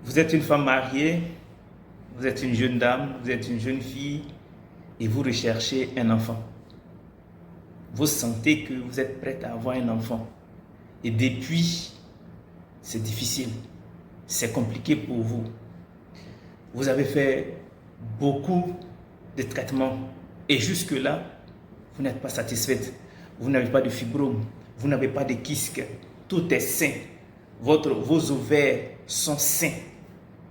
Vous êtes une femme mariée, vous êtes une jeune dame, vous êtes une jeune fille et vous recherchez un enfant. Vous sentez que vous êtes prête à avoir un enfant. Et depuis, c'est difficile, c'est compliqué pour vous. Vous avez fait beaucoup de traitements et jusque-là, vous n'êtes pas satisfaite. Vous n'avez pas de fibrome, vous n'avez pas de kyste, tout est sain. Vos ovaires sont sains.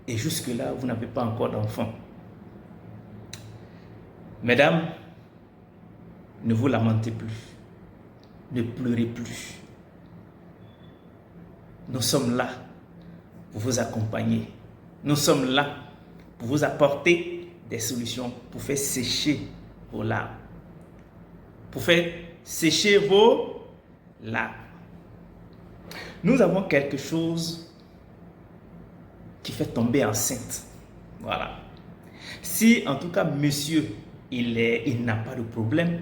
Et jusque-là, vous n'avez pas encore d'enfant. Mesdames, ne vous lamentez plus. Ne pleurez plus. Nous sommes là pour vous accompagner. Nous sommes là pour vous apporter des solutions, pour faire sécher vos larmes. Pour faire sécher vos larmes. Nous avons quelque chose qui fait tomber enceinte. Voilà. Si en tout cas monsieur, il n'a pas de problème,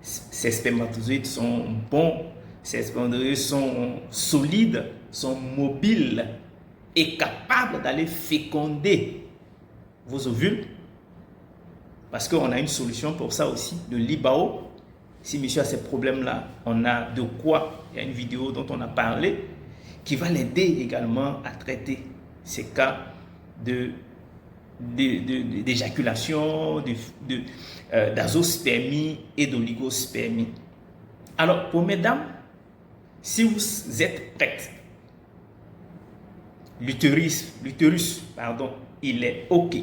ses spermatozoïdes sont bons, ses spermatozoïdes sont solides, sont mobiles et capables d'aller féconder vos ovules, parce qu'on a une solution pour ça aussi, le Libao. Si monsieur a ces problèmes-là, on a de quoi, il y a une vidéo dont on a parlé, qui va l'aider également à traiter ces cas d'éjaculation, d'azospermie et d'oligospermie. Alors, pour mesdames, si vous êtes prêtes, l'utérus, il est OK,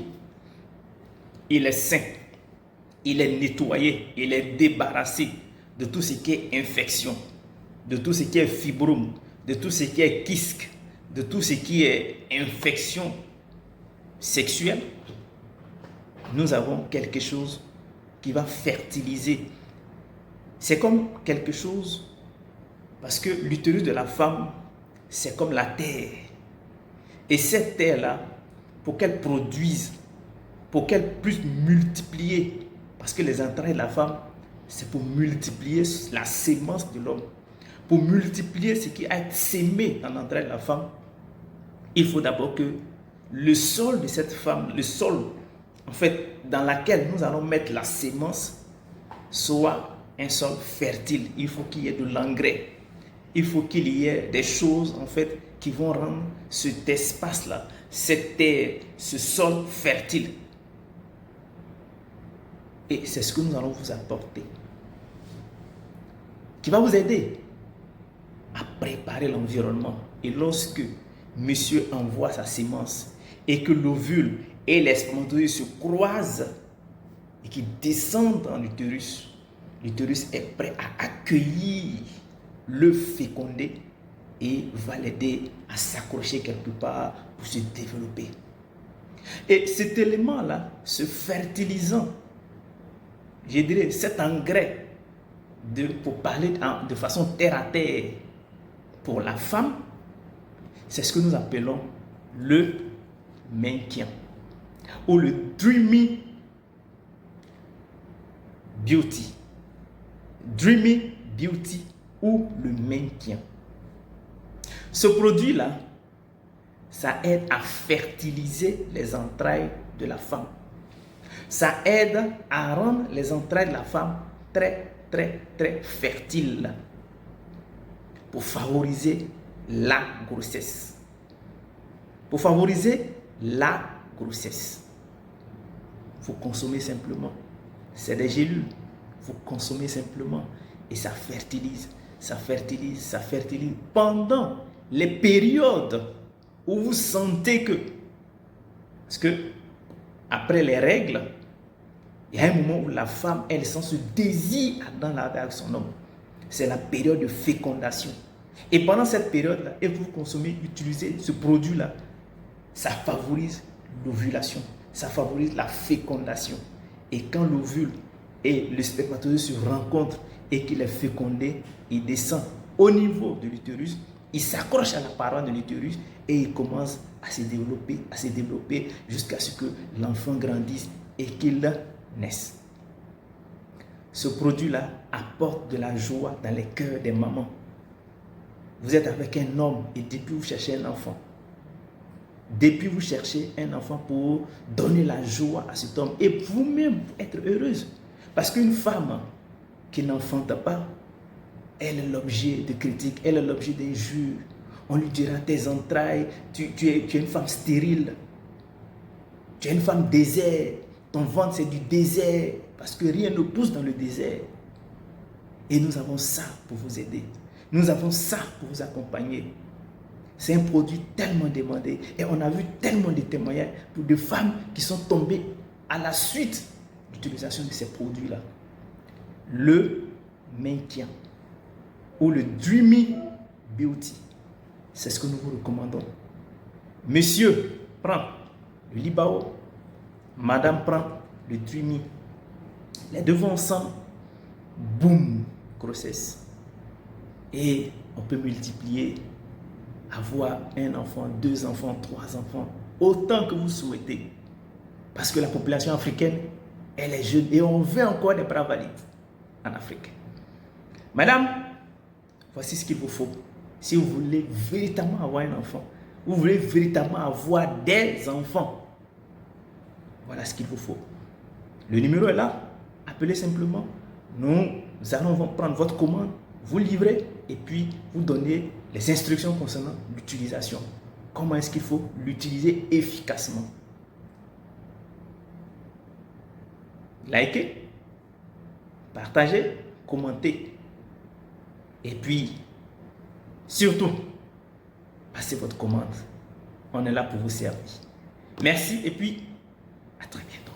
il est sain, il est nettoyé, il est débarrassé de tout ce qui est infection, de tout ce qui est fibrome, de tout ce qui est kyste, de tout ce qui est infection sexuelle. Nous avons quelque chose qui va fertiliser. C'est comme quelque chose, parce que l'utérus de la femme, c'est comme la terre. Et cette terre-là, pour qu'elle produise, pour qu'elle puisse multiplier, parce que les entrailles de la femme, c'est pour multiplier la sémence de l'homme. Pour multiplier ce qui a été sémé dans l'entraille de la femme, il faut d'abord que le sol de cette femme, le sol en fait dans lequel nous allons mettre la sémence, soit un sol fertile. Il faut qu'il y ait de l'engrais. Il faut qu'il y ait des choses en fait qui vont rendre cet espace-là, cette terre, ce sol fertile. Et c'est ce que nous allons vous apporter, qui va vous aider à préparer l'environnement. Et lorsque monsieur envoie sa sémence et que l'ovule et les spermatozoïdes se croisent et qui descendent dans l'utérus, l'utérus est prêt à accueillir le fécondé et va l'aider à s'accrocher quelque part pour se développer. Et cet élément-là, ce fertilisant, je dirais cet engrais, pour parler de façon terre à terre, pour la femme, c'est ce que nous appelons le maintien ou le Dreamy Beauty. Dreamy Beauty ou le maintien. Ce produit-là, ça aide à fertiliser les entrailles de la femme. Ça aide à rendre les entrailles de la femme très, très, très fertiles pour favoriser la grossesse. Pour favoriser la grossesse, vous consommez simplement. C'est des gélules. Vous consommez simplement et ça fertilise, ça fertilise, ça fertilise. Pendant les périodes où vous sentez que, parce que après les règles, il y a un moment où la femme, elle sent ce désir dans la vie avec son homme. C'est la période de fécondation. Et pendant cette période-là, et vous consommez, utilisez ce produit-là, ça favorise l'ovulation, ça favorise la fécondation. Et quand l'ovule et le spermatozoïde se rencontrent et qu'il est fécondé, il descend au niveau de l'utérus, il s'accroche à la paroi de l'utérus et il commence à se développer jusqu'à ce que l'enfant grandisse et qu'il naisse. Ce produit-là apporte de la joie dans les cœurs des mamans. Vous êtes avec un homme et depuis vous cherchez un enfant. Depuis, vous cherchez un enfant pour donner la joie à cet homme et vous-même être heureuse. Parce qu'une femme qui n'enfante pas, elle est l'objet de critiques, elle est l'objet d'injures. On lui dira tes entrailles, tu es une femme stérile, tu es une femme désert, ton ventre c'est du désert, parce que rien ne pousse dans le désert. Et nous avons ça pour vous aider. Nous avons ça pour vous accompagner. C'est un produit tellement demandé. Et on a vu tellement de témoignages pour des femmes qui sont tombées à la suite de l'utilisation de ces produits-là. Le maintien ou le Dreamy Beauty, c'est ce que nous vous recommandons. Monsieur prend le Libao, madame prend le Dreamy. Les deux vont ensemble, boum, grossesse. Et on peut multiplier, avoir un enfant, 2 enfants, 3 enfants, autant que vous souhaitez. Parce que la population africaine, elle est jeune et on veut encore des bras valides en Afrique. Madame, voici ce qu'il vous faut. Si vous voulez véritablement avoir un enfant, vous voulez véritablement avoir des enfants, voilà ce qu'il vous faut. Le numéro est là. Appelez simplement. Nous allons prendre votre commande, vous livrer et puis vous donner les instructions concernant l'utilisation. Comment est-ce qu'il faut l'utiliser efficacement. Likez, partagez, commentez. Et puis, surtout, passez votre commande. On est là pour vous servir. Merci et puis à très bientôt.